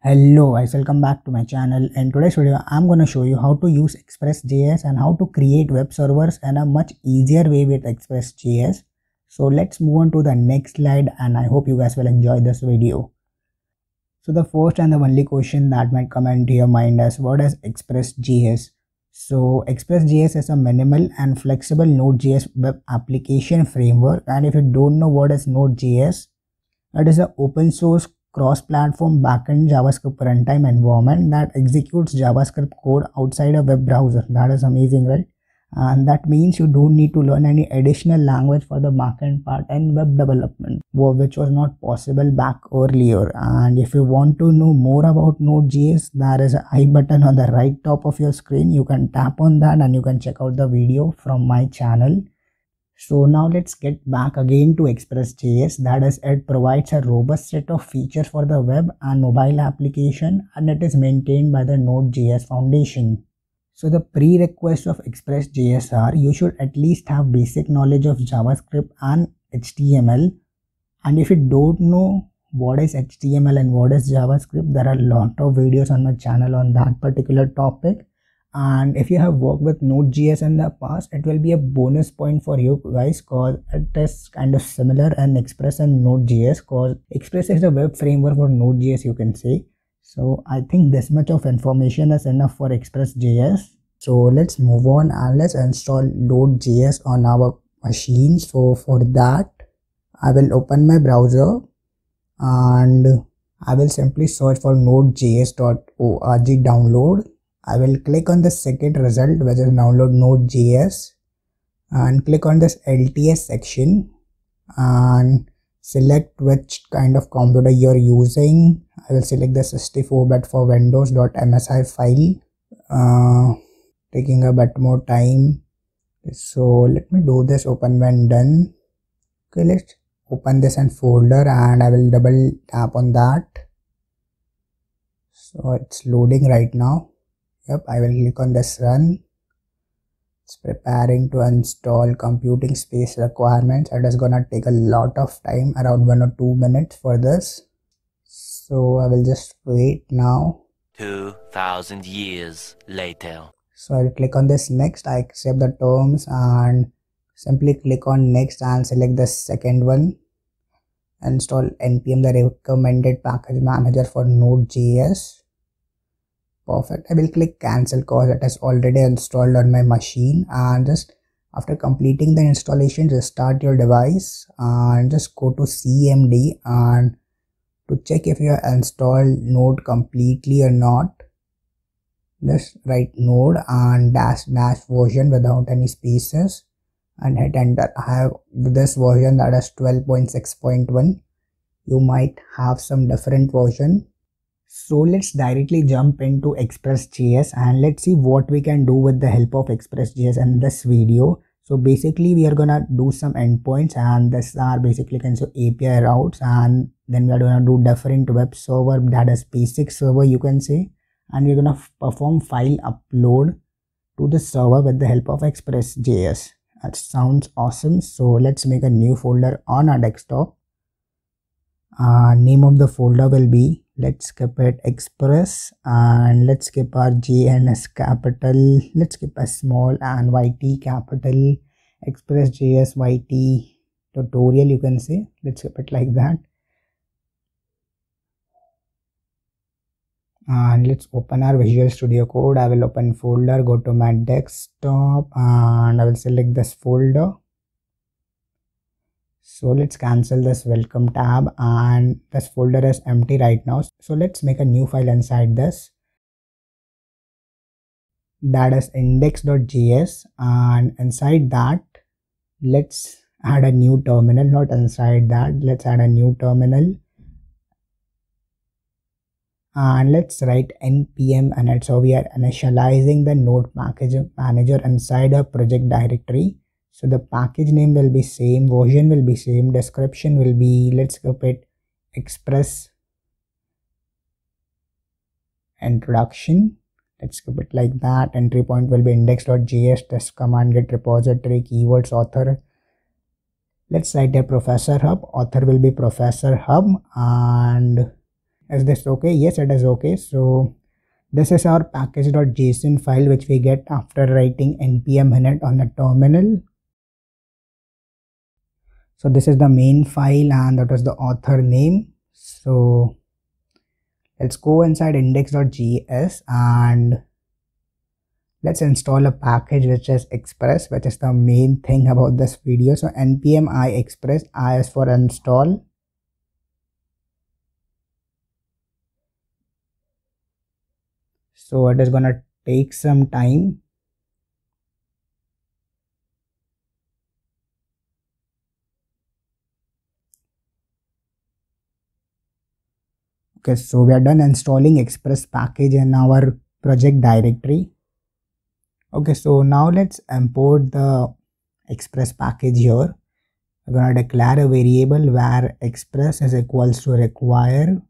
Hello guys, welcome back to my channel. In today's video I'm going to show you how to use Express.js and how to create web servers in a much easier way with Express.js. So let's move on to the next slide and I hope you guys will enjoy this video. So the first and the only question that might come into your mind is, what is Express.js? So Express.js is a minimal and flexible Node.js web application framework, and if you don't know what is Node.js, it is an open source cross-platform backend JavaScript runtime environment that executes JavaScript code outside a web browser. That is amazing, right? And that means you don't need to learn any additional language for the backend part and web development, which was not possible back earlier. And if you want to know more about Node.js, there is an I button on the right top of your screen. You can tap on that and you can check out the video from my channel. So now let's get back again to Express.js. That is, it provides a robust set of features for the web and mobile application, and it is maintained by the Node.js Foundation. So the prerequisites of Express.js are, you should at least have basic knowledge of JavaScript and HTML. And if you don't know what is HTML and what is JavaScript, there are a lot of videos on my channel on that particular topic. And if you have worked with Node.js in the past, it will be a bonus point for you guys, because it is kind of similar in Express and Node.js, because Express is the web framework for Node.js, you can say. So I think this much of information is enough for Express.js. So let's move on and let's install Node.js on our machine. So for that, I will open my browser and I will simply search for nodejs.org download. I will click on the second result, which is download Node.js, and click on this LTS section and select which kind of computer you're using. I will select the 64-bit for Windows.msi file, taking a bit more time. So let me do this open when done. Okay, let's open this in folder and I will double tap on that. So it's loading right now. Yep, I will click on this run. It's preparing to install computing space requirements. It is gonna take a lot of time, around 1 or 2 minutes for this. So I will just wait now. 2000 years later. So I will click on this next. I accept the terms and simply click on next and select the second one. Install npm, the recommended package manager for Node.js. Perfect. I will click cancel because it is already installed on my machine, and just after completing the installation, just start your device and just go to CMD and to check if you have installed Node completely or not, just write Node and dash version without any spaces and hit enter. I have this version, that is 12.6.1. You might have some different version. So let's directly jump into Express.js and let's see what we can do with the help of Express.js in this video. So basically we are gonna do some endpoints, and this are basically can so API routes, and then we are gonna do different web server, that is basic server you can say, and we're gonna perform file upload to the server with the help of Express.js. That sounds awesome. So let's make a new folder on our desktop. Name of the folder will be, let's keep it Express, and let's keep our J and S capital, let's keep a small and YT capital, Express.js YT tutorial you can say, let's keep it like that. And let's open our Visual Studio Code. I will open folder, go to my desktop and I will select this folder. So let's cancel this welcome tab, and this folder is empty right now. So let's make a new file inside this, that is index.js, and inside that let's add a new terminal. Not inside that, let's add a new terminal and let's write npm init. So we are initializing the Node package manager inside a project directory. So the package name will be same, version will be same, description will be, let's keep it Express introduction. Let's keep it like that. Entry point will be index.js, test command, get repository, keywords, author. Let's write a Professor Hub. Author will be Professor Hub, and Is this okay? Yes, it is okay. So this is our package.json file which we get after writing npm init on the terminal. So this is the main file and that is the author name. So let's go inside index.js and let's install a package which is Express, which is the main thing about this video. So npm I express, I is for install. So it is gonna take some time. Okay, so we are done installing Express package in our project directory. Okay, so now let's import the Express package here. We're gonna declare a variable where Express is equals to require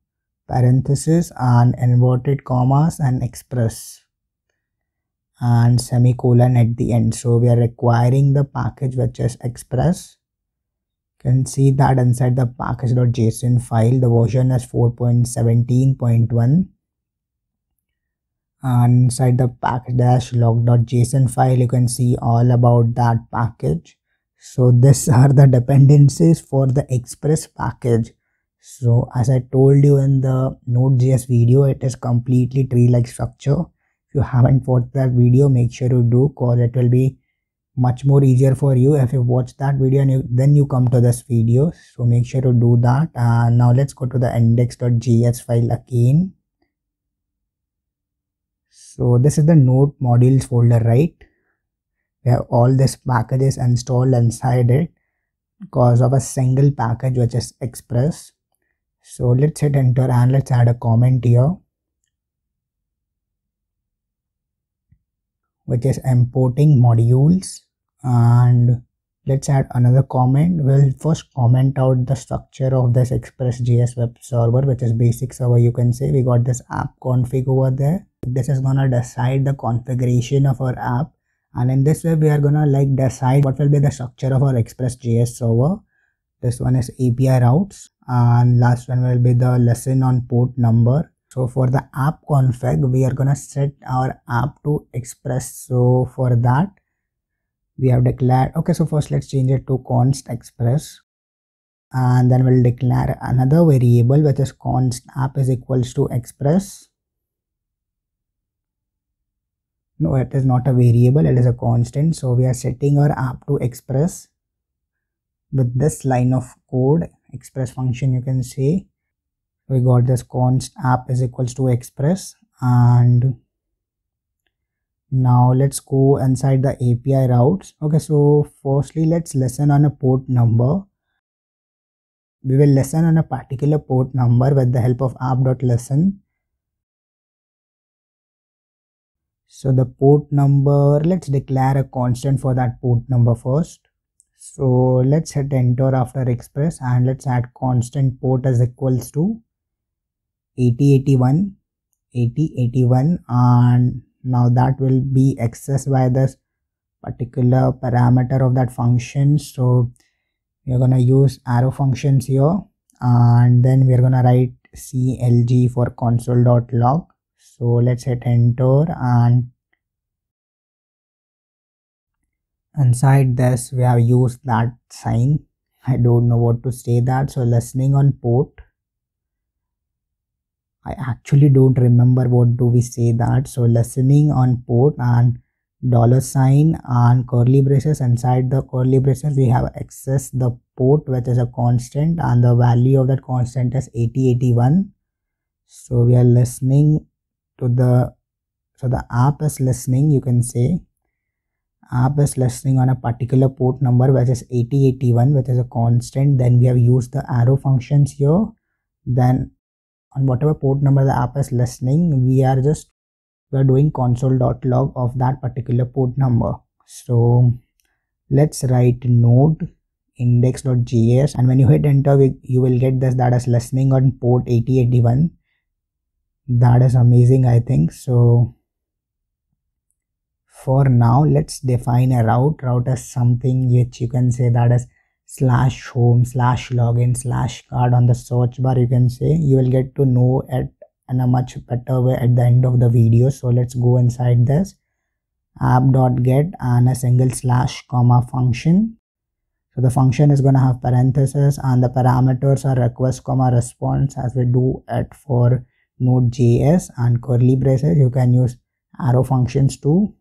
parenthesis and inverted commas and Express and semicolon at the end. So we are requiring the package which is Express. You can see that inside the package.json file the version is 4.17.1 and inside the package-log.json file you can see all about that package. So these are the dependencies for the Express package. So as I told you in the Node.js video, it is completely tree-like structure. If you haven't watched that video, make sure you do, because it will be much more easier for you if you watch that video and then you come to this video. So make sure to do that. And now let's go to the index.js file again. So this is the node modules folder, right? We have all these packages installed inside it because of a single package which is Express. So let's hit enter and let's add a comment here, which is importing modules, and let's add another comment. We'll first comment out the structure of this Express.js web server, which is basic server. You can say we got this app config over there. This is gonna decide the configuration of our app, and in this way we are gonna decide what will be the structure of our Express.js server. This one is API routes, and last one will be the lesson on port number. So for the app config, we are gonna set our app to Express. So for that we have declared, okay, so first let's change it to const express, and then we'll declare another variable which is const app is equals to express. No, it is not a variable, it is a constant. So we are setting our app to Express with this line of code, Express function, you can say. We got this const app is equals to Express, and now let's go inside the API routes. Okay, so firstly let's listen on a port number. We will listen on a particular port number with the help of app.listen. So the port number, let's declare a constant for that port number first. So let's hit enter after Express and let's add constant port is equals to 8081, and now that will be accessed by this particular parameter of that function. So we're gonna use arrow functions here, and then we're gonna write clg for console.log. So let's hit enter, and inside this we have used that sign. I don't know what to say that. So listening on port, I actually don't remember what do we say that. So listening on port and $sign and curly braces. Inside the curly braces we have access the port which is a constant, and the value of that constant is 8081. So we are listening to the, so the app is listening, you can say app is listening on a particular port number which is 8081, which is a constant. Then we have used the arrow functions here. Then on whatever port number the app is listening, we are doing console.log of that particular port number. So let's write node index.js, and when you hit enter you will get this, that is listening on port 8081. That is amazing, I think. So for now let's define a route. Route is something which you can say that is slash home slash login slash card on the search bar, you can say, you will get to know it in a much better way at the end of the video. So let's go inside this app.get and a single slash comma function. So the function is going to have parentheses and the parameters are request comma response as we do it for Node.js, and curly braces. You can use arrow functions too.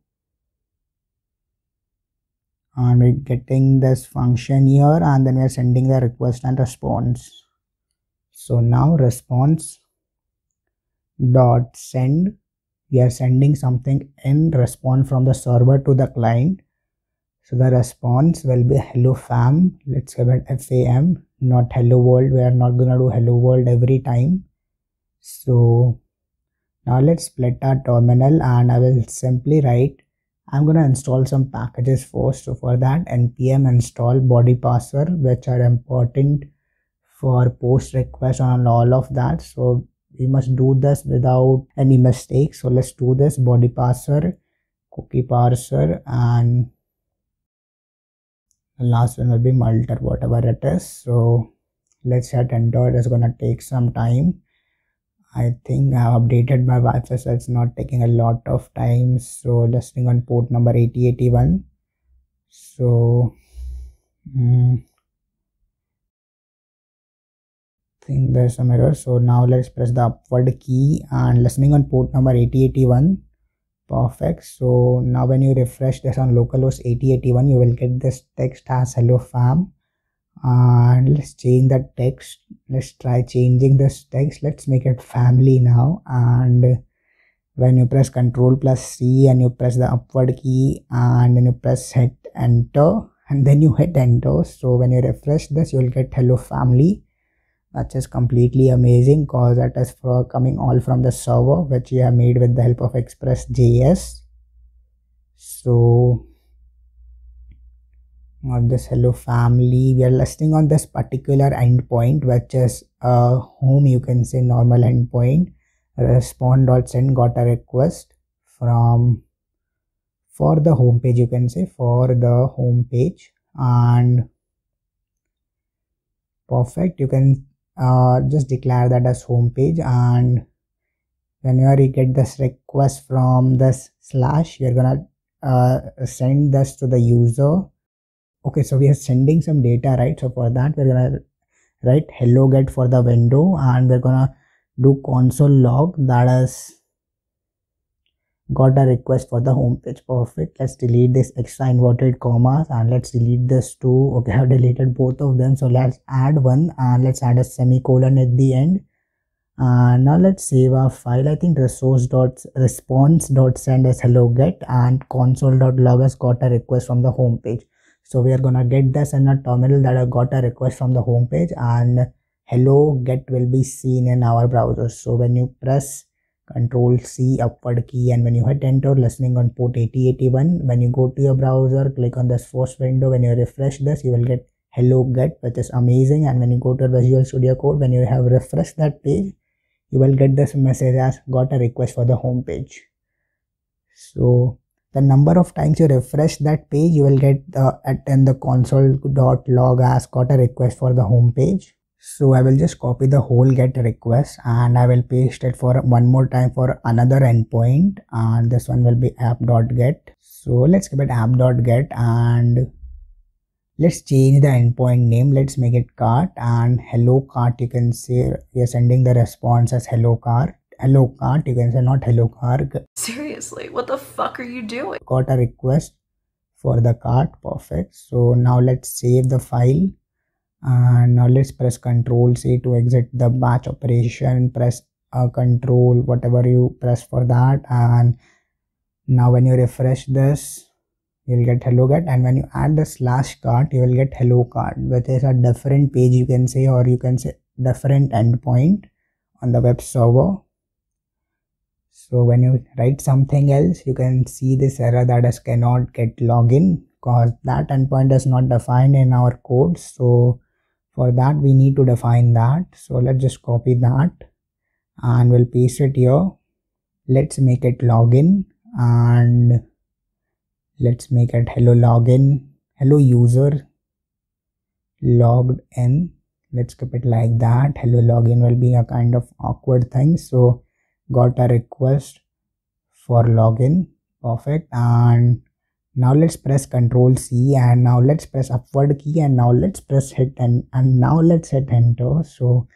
And we're getting this function here, and then we're sending the request and response. So now response dot send, we are sending something in response from the server to the client. So the response will be hello fam. Let's give it FAM, not hello world. We are not gonna do hello world every time. So now let's split our terminal, and I will simply write, I'm going to install some packages first. So for that, npm install body parser, which are important for post requests and all of that. So we must do this without any mistakes. So let's do this: body parser, cookie parser, and the last one will be multer, whatever it is. So let's hit enter. It is going to take some time. I think I have updated my Wi-Fi, so it's not taking a lot of time. So listening on port number 8081. So I think there's some error. So now let's press the upward key and listening on port number 8081. Perfect. So now when you refresh this on localhost 8081, you will get this text as hello fam. And let's change the text. Let's try changing this text. Let's make it family now. And when you press Ctrl+C and you press the upward key and then you press hit enter and then you hit enter, so when you refresh this, you will get hello family. That's just completely amazing because that is coming all from the server, which we have made with the help of Express.js. So on this hello family, we are listing on this particular endpoint, which is a home, you can say normal endpoint. Respond.send got a request from for the home page, you can say for the home page, and perfect. You can just declare that as home page, and whenever you get this request from this slash, you're gonna send this to the user. Okay, so we are sending some data, right? So for that, we're gonna write hello get for the window, and we're gonna do console log that is got a request for the home page. Perfect. Let's delete this extra inverted commas and let's delete this too. Okay, I have deleted both of them. So let's add one and let's add a semicolon at the end. Now let's save our file. I think response.send as hello get and console.log has got a request from the home page. So we are gonna get this in a terminal that I got a request from the home page, and hello get will be seen in our browser. So when you press Ctrl+C upward key and when you hit enter, listening on port 8081, when you go to your browser, click on this first window, when you refresh this, you will get hello get, which is amazing. And when you go to Visual Studio Code, when you have refreshed that page, you will get this message as got a request for the home page. So the number of times you refresh that page, you will get in the console.log as got a request for the home page. So I will just copy the whole get request and I will paste it for one more time for another endpoint, and this one will be app.get. So let's give it app.get and let's change the endpoint name. Let's make it cart, and hello cart, you can say we are sending the response as hello cart. Hello cart, you can say, not hello car. Seriously, what the fuck are you doing? Got a request for the cart. Perfect. So now let's save the file, and now let's press Ctrl+C to exit the batch operation. Press Control whatever you press for that, and now when you refresh this, you'll get hello get, and when you add the slash cart, you will get hello cart, which is a different page, you can say, or you can say different endpoint on the web server. So when you write something else, you can see this error that is cannot get login because that endpoint is not defined in our code. So for that we need to define that. So let's just copy that and we'll paste it here. Let's make it login and let's make it hello login, hello user. logged in. Let's keep it like that. Hello login will be a kind of awkward thing. So got a request for login. Perfect. And now let's press Ctrl C, and now let's press upward key, and now let's press hit and now let's hit enter. So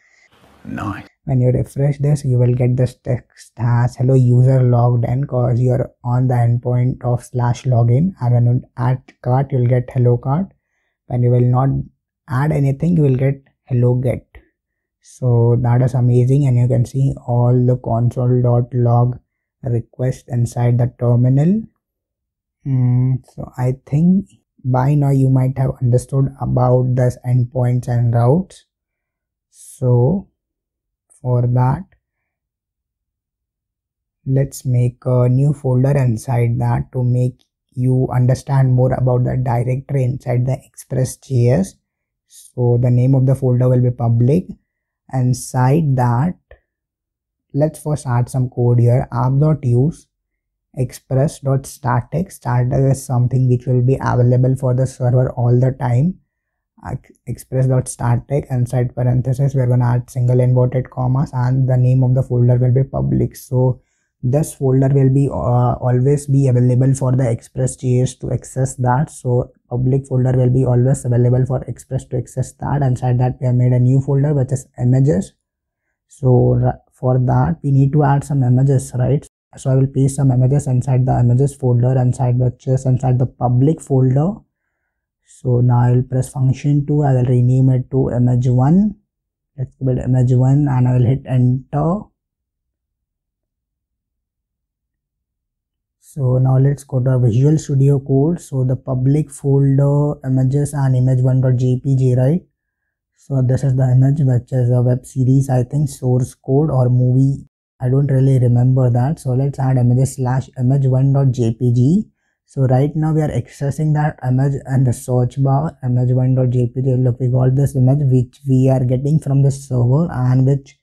nice. When you refresh this, you will get this text as hello user logged in, because you're on the endpoint of /login. And when you add cart, you'll get hello cart. When you will not add anything, you will get hello get. So that is amazing, and you can see all the console.log request inside the terminal. So I think by now you might have understood about this endpoints and routes. So for that, let's make a new folder inside that to make you understand more about the directory inside the Express.js. So the name of the folder will be public. Inside that, let's first add some code here. app.use express.static. Static is something which will be available for the server all the time. Express.static, inside parentheses we're going to add single inverted commas, and the name of the folder will be public. So this folder will be always be available for the Express.js to access that. So public folder will be always available for Express to access that. Inside that, we have made a new folder which is images. So for that, we need to add some images, right? So I will paste some images inside the images folder, inside the public folder. So now I will press function 2. I will rename it to image1. Let's give it image1, and I will hit enter. So now let's go to Visual Studio Code. So the public folder images and image1.jpg, right? So this is the image, which is a web series, I think, source code or movie. I don't really remember that. So let's add images /image1.jpg. So right now we are accessing that image and the search bar, image1.jpg. Look, we got this image which we are getting from the server and which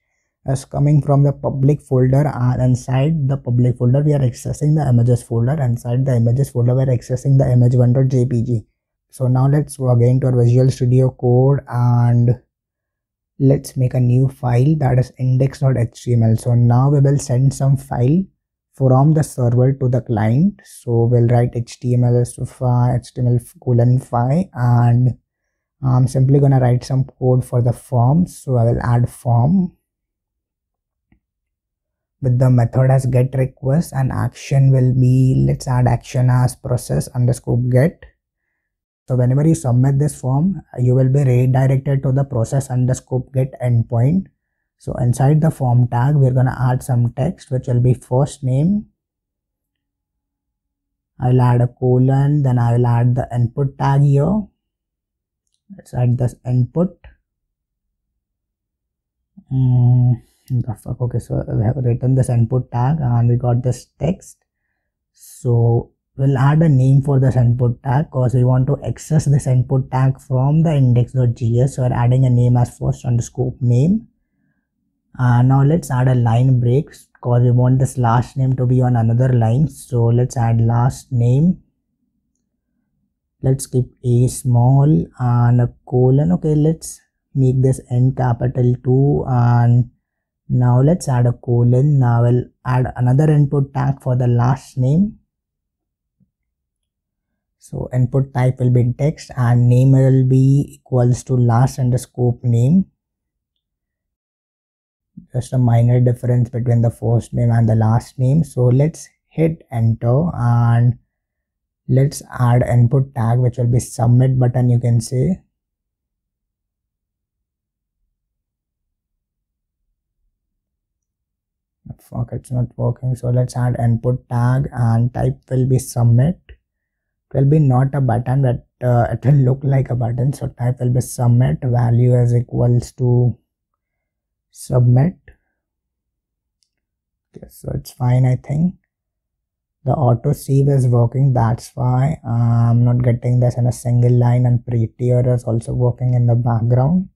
is coming from the public folder, and inside the public folder we are accessing the images folder. Inside the images folder we are accessing the image1.jpg. So now let's go again to our Visual Studio Code and let's make a new file, that is index.html. So now we will send some file from the server to the client. So we'll write HTML:5, and I'm simply gonna write some code for the form. So I will add form with the method as get request, and action will be, let's add action as process_get. So whenever you submit this form, you will be redirected to the process_get endpoint. So inside the form tag, we're going to add some text, which will be first name. I'll add a colon, then I will add the input tag here. Let's add this input. Okay, so we have written this input tag and we got this text. So we'll add a name for this input tag because we want to access this input tag from the index.js. So we're adding a name as first_name. Now let's add a line break because we want this last name to be on another line. So let's add last name. Let's keep a small and a colon. Okay, let's make this N capital 2, and now let's add a colon. Now we'll add another input tag for the last name. So input type will be text and name will be equals to last_name. Just a minor difference between the first name and the last name. So let's hit enter and let's add input tag, which will be submit button, you can say. Fuck, it's not working. So let's add input tag and type will be submit. It will be not a button, but it will look like a button. So type will be submit, value is equals to submit. Okay, so it's fine. I think the auto save is working, that's why I'm not getting this in a single line, and prettier is also working in the background.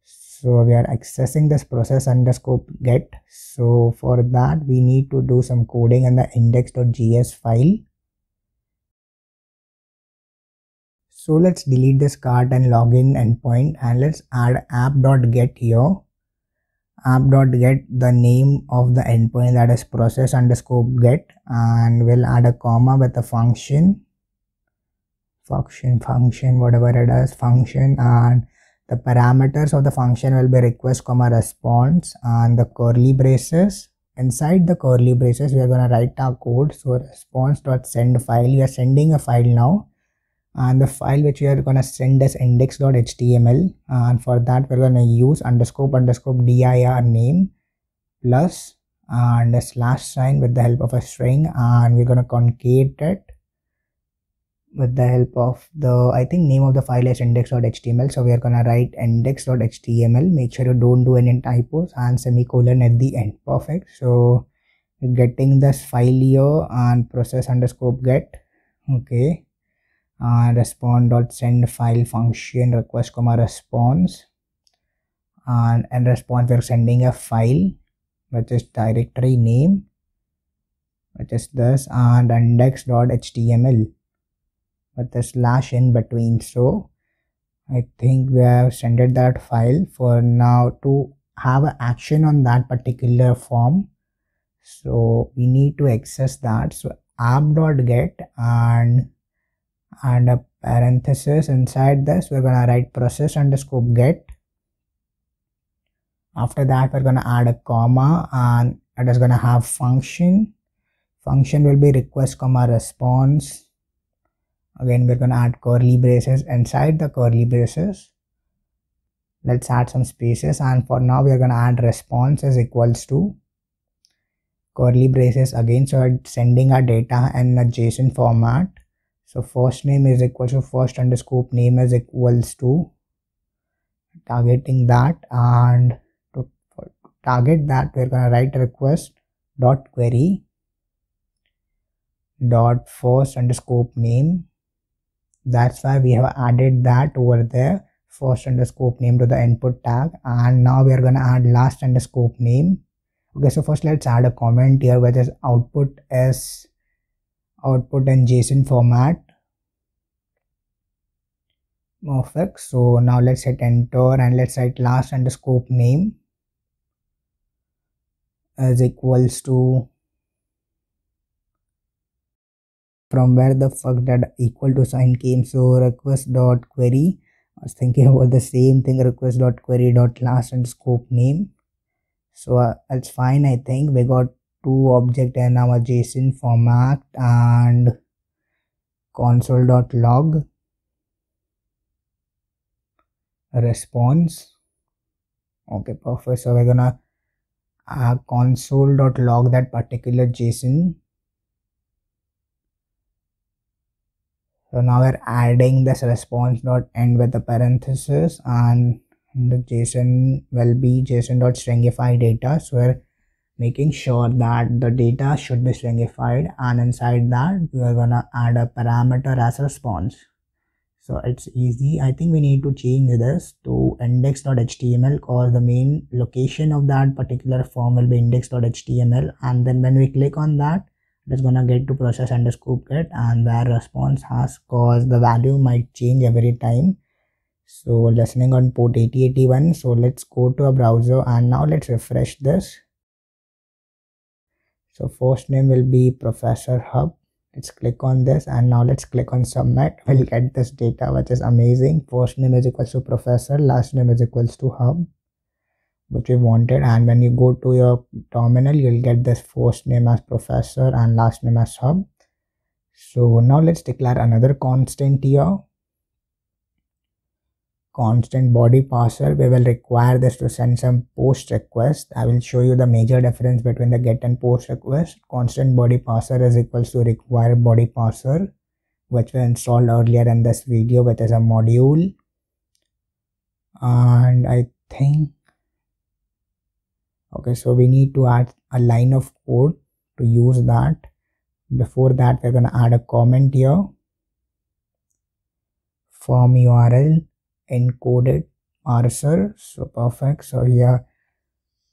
So we are accessing this process_get. So for that we need to do some coding in the index.js file. So let's delete this cart and login endpoint, and let's add app.get here. App.get the name of the endpoint, that is process underscore get, and we'll add a comma with a function, whatever it is, function, and the parameters of the function will be request comma response and the curly braces. Inside the curly braces we are going to write our code. So response.send file, we are sending a file now, and the file which we are going to send is index.html, and for that we're going to use underscore dir name plus and a slash sign with the help of a string, and we're going to concatenate it with the help of the, I think name of the file is index.html, so we are going to write index.html. Make sure you don't do any typos, and semicolon at the end. Perfect. So getting this file here and process underscore get, okay, and respond.send file function request comma response, and in response we're sending a file which is directory name, which is this, and index.html with the slash in between. So I think we have sent that file. For now, to have an action on that particular form, so we need to access that. So app.get and a parenthesis inside this we're gonna write process underscore get. After that we're gonna add a comma, and it is gonna have function will be request comma response. Again we're going to add curly braces. Inside the curly braces let's add some spaces, and for now we are going to add response is equals to curly braces again. So it's sending our data in a JSON format. So first name is equal to first underscore name is equals to targeting that, and to target that we're going to write request dot query dot first underscore name. That's why we have added that over there, first underscore name to the input tag, and now we are going to add last underscore name. Okay, so first let's add a comment here which is output in JSON format. Perfect. So now let's hit enter and let's write last underscore name is equals to, from where the fuck that equal to sign came, so request dot query, I was thinking about the same thing, request dot query dot last underscore name. So that's fine. I think we got two objects in our JSON format, and console.log response. Okay, perfect. So we're gonna console.log that particular JSON. So now we're adding this response.end with the parenthesis, and the JSON will be JSON.stringify data. So we're making sure that the data should be stringified, and inside that we are gonna add a parameter as response. So it's easy. I think we need to change this to index.html because the main location of that particular form will be index.html, and then when we click on that, it's gonna get to process underscore get, and where response has, cause the value might change every time. So we're listening on port 8081. So let's go to a browser and now let's refresh this. So first name will be Professor Hub. Let's click on this and now let's click on submit. We'll get this data, which is amazing. First name is equals to Professor, last name is equals to Hub, which we wanted. And when you go to your terminal, you'll get this first name as Professor and last name as Hub. So now let's declare another constant here, constant body parser. We will require this to send some post request. I will show you the major difference between the get and post request. Constant body parser is equals to require body parser, which we installed earlier in this video, which is a module. And I think, okay, so we need to add a line of code to use that. Before that, we're going to add a comment here, form URL encoded parser. So perfect. So here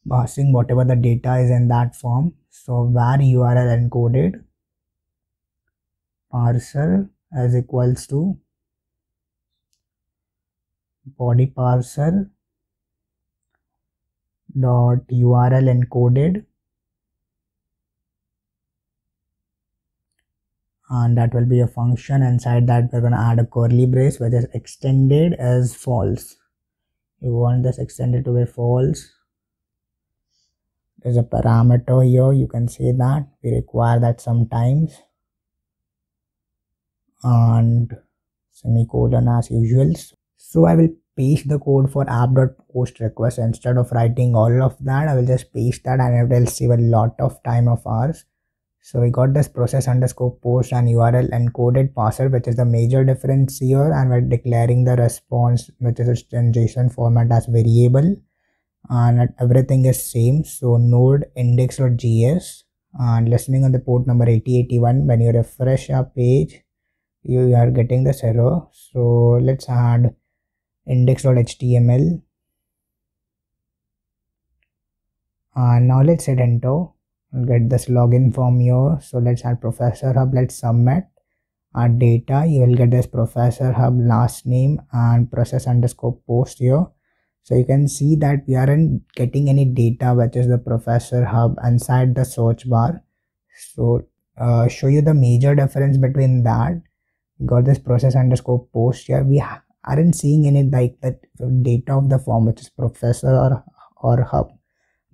passing whatever the data is in that form. So var URL encoded parser is equals to body parser dot URL encoded, and that will be a function. Inside that we're going to add a curly brace which is extended as false. You want this extended to be false. There's a parameter here, you can say that we require that sometimes, and semicolon as usual. So I will paste the code for app.post request. Instead of writing all of that, I will just paste that and it will save a lot of time of ours. So we got this process underscore post and URL encoded parser, which is the major difference here, and we're declaring the response, which is in JSON format, as variable, and everything is same. So node index.js, and listening on the port number 8081. When you refresh our page, you are getting this error. So let's add index.html, and now let's hit enter. We'll get this login form here. So let's add Professor Hub. Let's submit our data. You will get this Professor Hub last name and process underscore post here. So you can see that we aren't getting any data which is the Professor Hub inside the search bar. So show you the major difference between that. We got this process underscore post here. We aren't seeing any like that data of the form which is Professor or Hub.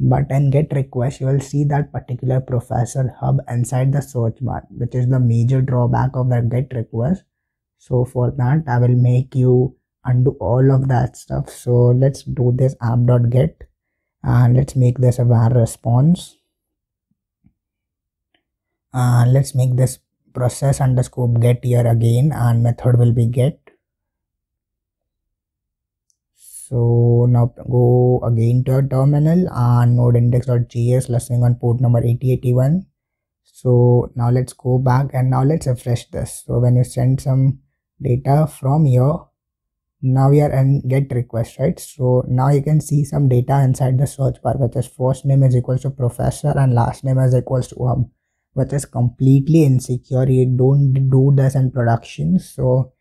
But in get request, you will see that particular Professor Hub inside the search bar, which is the major drawback of that get request. So for that, I will make you undo all of that stuff. So let's do this app.get, and let's make this a var response. Let's make this process underscore get here again, and method will be get. So now go again to our terminal and node index.js listening on port number 8081. So now let's go back and now let's refresh this. So when you send some data from here, now we are in get request, right? So now you can see some data inside the search bar, which is first name is equals to Professor and last name is equals to Hub, which is completely insecure. You don't do this in production. So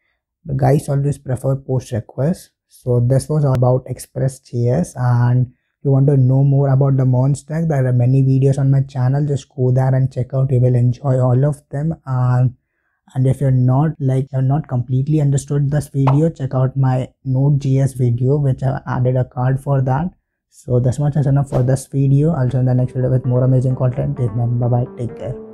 the guys always prefer post request. So this was about Express.js, and if you want to know more about the Mon stack, there are many videos on my channel. Just go there and check out. You will enjoy all of them. And if you're not completely understood this video, check out my Node.js video, which I've added a card for that. So this much is enough for this video. I'll see you in the next video with more amazing content. Bye bye. Take care.